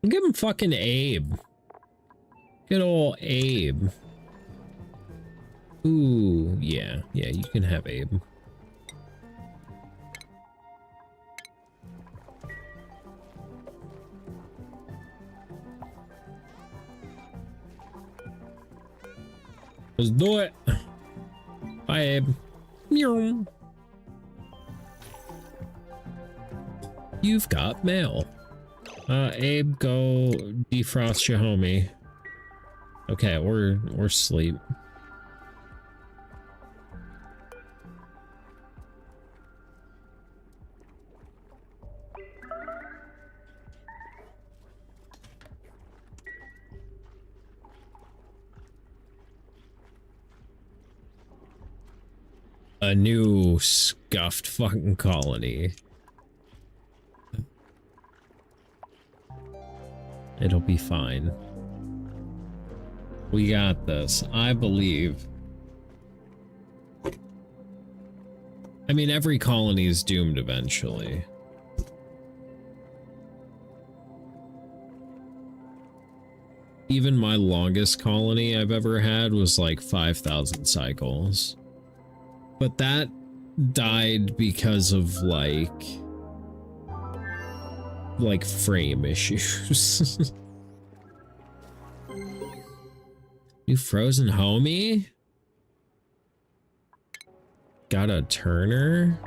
Give him fucking Abe. Good old Abe. Ooh, yeah. Yeah, you can have Abe. Let's do it. Bye, Abe. Meow. You've got mail. Abe, go defrost your homie. Okay, we're asleep. A new scuffed fucking colony. It'll be fine. We got this. I believe. I mean, every colony is doomed eventually. Even my longest colony I've ever had was like 5,000 cycles. But that died because of like frame issues. New frozen homie? Got a Turner?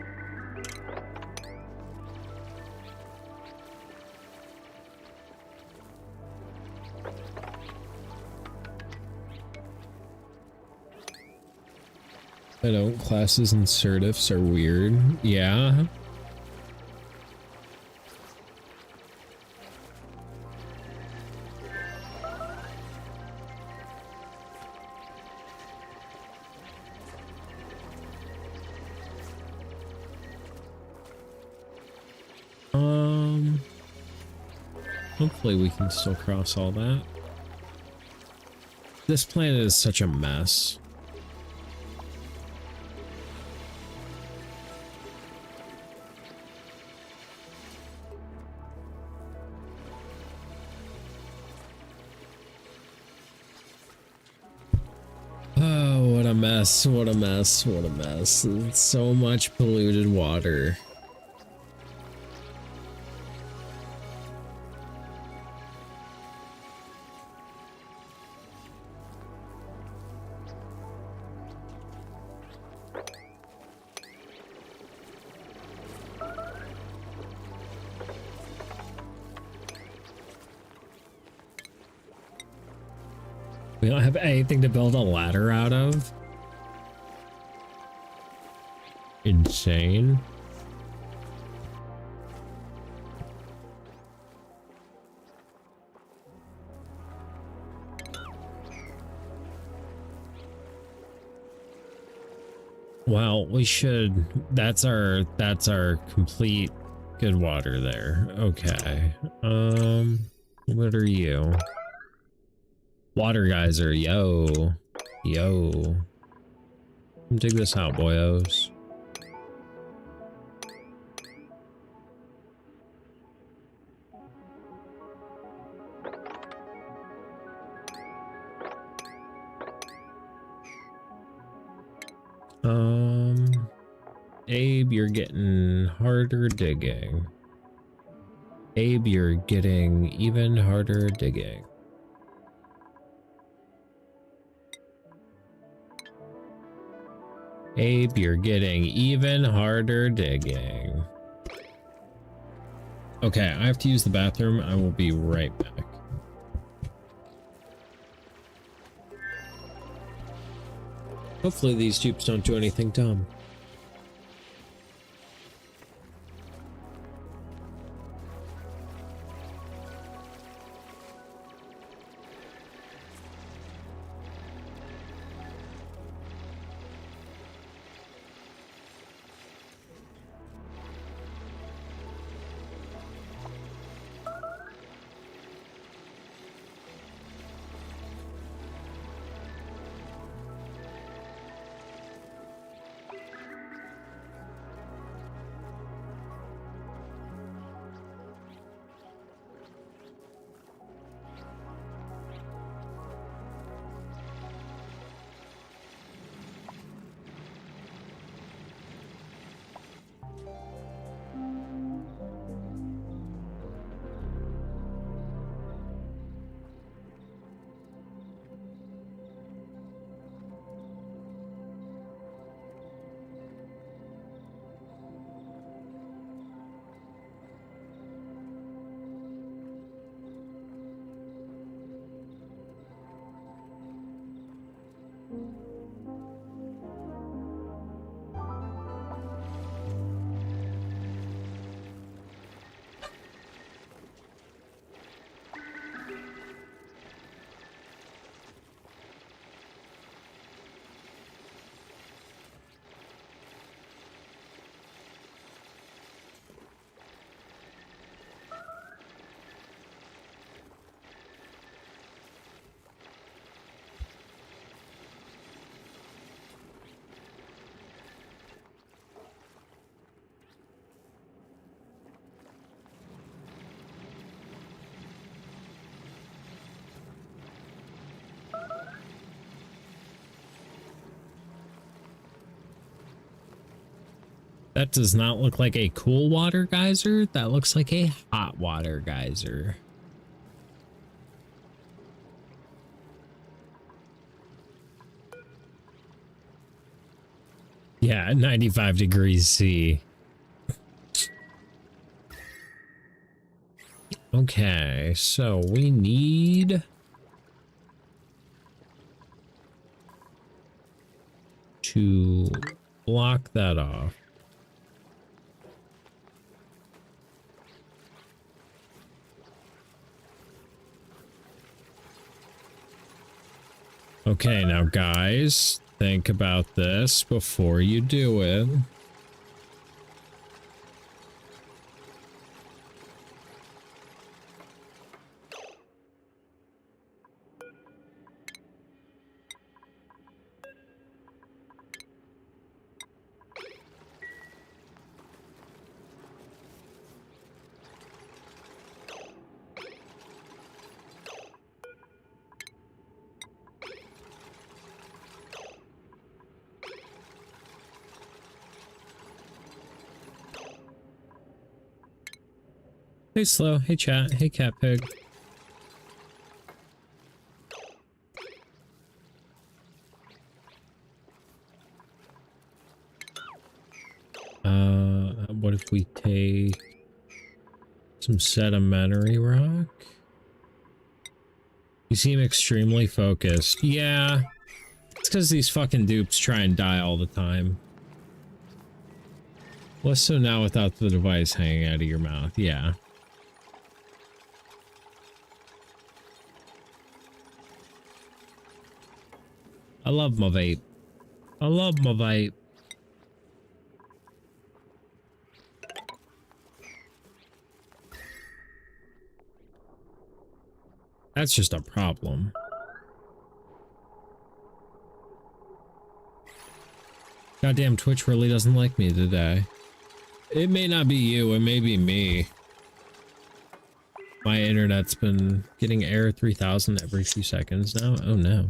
I don't. Classes and certifs are weird. Yeah. Hopefully we can still cross all that. This planet is such a mess. Oh, what a mess, what a mess, what a mess. It's so much polluted water. We don't have anything to build a ladder out of. Insane. Well, we should. That's our complete good water there. Okay. What are you? Water geyser. Yo. Yo. Come dig this out, boyos. Abe, you're getting harder digging. Abe, you're getting even harder digging. Abe, you're getting even harder digging. Okay, I have to use the bathroom. I will be right back. Hopefully these dupes don't do anything dumb. That does not look like a cool water geyser. That looks like a hot water geyser. Yeah, 95 degrees C. Okay, so we need to block that off. Okay, now guys, think about this before you do it. Hey Slow, hey chat, hey cat pig. What if we take some sedimentary rock? You seem extremely focused. Yeah. It's because these fucking dupes try and die all the time. Less so now without the device hanging out of your mouth. Yeah. I love my vape. I love my vape. That's just a problem. Goddamn, Twitch really doesn't like me today. It may not be you, it may be me. My internet's been getting error 3000 every few seconds now. Oh no.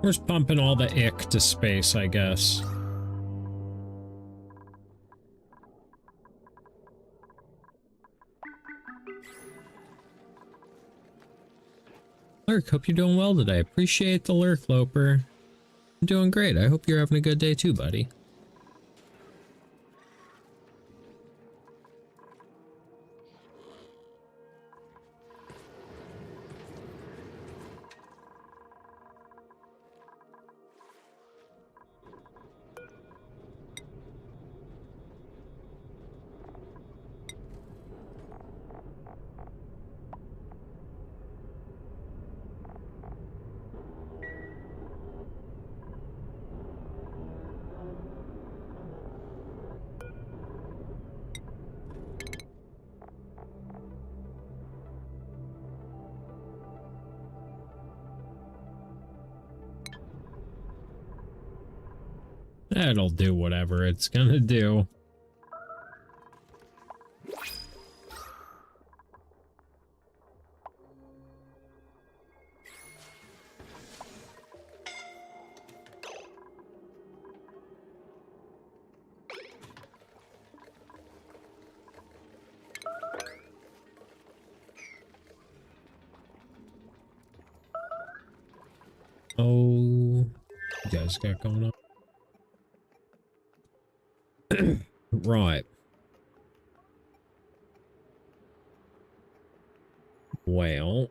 We're just pumping all the ick to space, I guess. Lurk, hope you're doing well today. Appreciate the lurk, Loper. I'm doing great. I hope you're having a good day too, buddy. It'll do whatever it's gonna do. Oh, you guys got going on? Right. Well.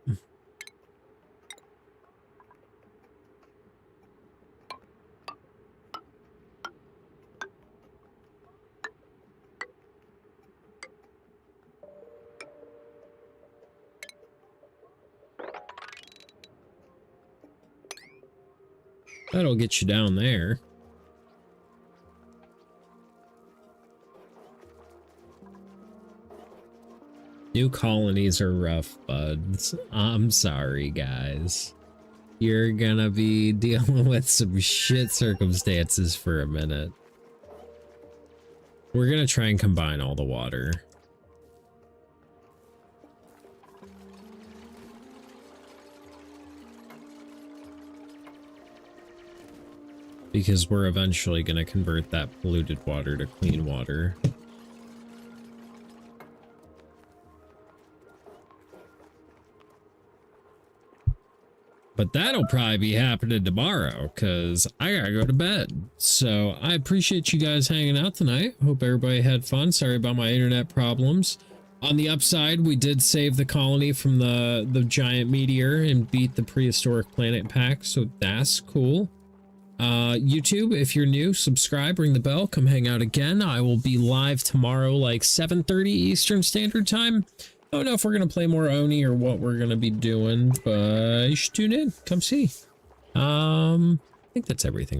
That'll get you down there. New colonies are rough, buds. I'm sorry, guys. You're gonna be dealing with some shit circumstances for a minute. We're gonna try and combine all the water. Because we're eventually gonna convert that polluted water to clean water. But that'll probably be happening tomorrow because I gotta go to bed. So I appreciate you guys hanging out tonight. Hope everybody had fun. Sorry about my internet problems. On the upside, we did save the colony from the giant meteor and beat the prehistoric planet pack. So that's cool. YouTube, if you're new, subscribe, ring the bell, come hang out again. I will be live tomorrow, like 7:30 Eastern Standard Time. I don't know if we're going to play more ONI or what we're going to be doing, but you should tune in. Come see. I think that's everything.